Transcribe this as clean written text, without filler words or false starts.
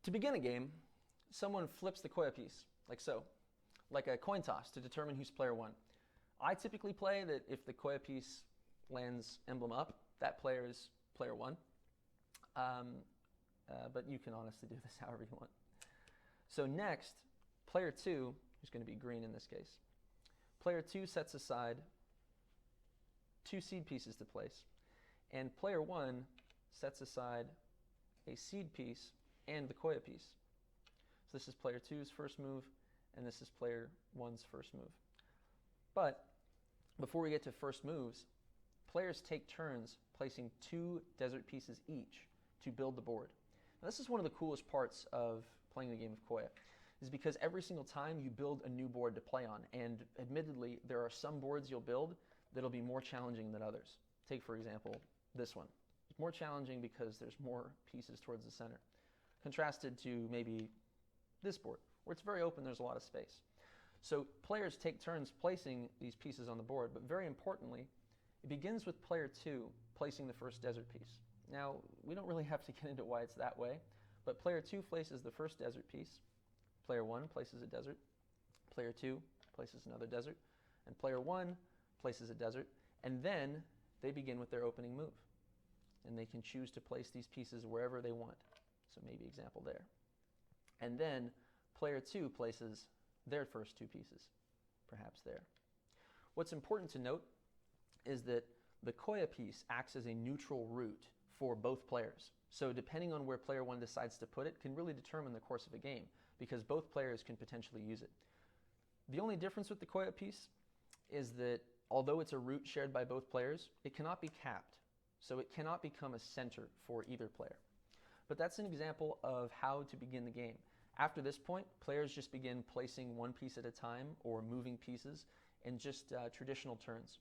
To begin a game, someone flips the Koya piece, like so, like a coin toss to determine who's player one. I typically play that if the Koya piece lands emblem up, that player is player one. But you can honestly do this however you want. So next, player two, who's going to be green in this case, player two sets aside two seed pieces to place, and player one sets aside a seed piece and the Koya piece. So this is player two's first move, and this is player one's first move. But before we get to first moves, players take turns placing two desert pieces each to build the board. Now, this is one of the coolest parts of playing the game of Koya, is because every single time you build a new board to play on, and admittedly, there are some boards you'll build that'll be more challenging than others. Take, for example, this one. It's more challenging because there's more pieces towards the center, contrasted to maybe this board, where it's very open, there's a lot of space. So players take turns placing these pieces on the board, but very importantly, it begins with player two placing the first desert piece. Now, we don't really have to get into why it's that way, but player two places the first desert piece, player one places a desert, player two places another desert, and player one places a desert, and then they begin with their opening move. And they can choose to place these pieces wherever they want. So maybe example there. And then player two places their first two pieces, perhaps there. What's important to note is that the Koya piece acts as a neutral root for both players. So depending on where player one decides to put it can really determine the course of a game, because both players can potentially use it. The only difference with the Koya piece is that although it's a root shared by both players, it cannot be capped. So it cannot become a center for either player. But that's an example of how to begin the game. After this point, players just begin placing one piece at a time or moving pieces in just traditional turns.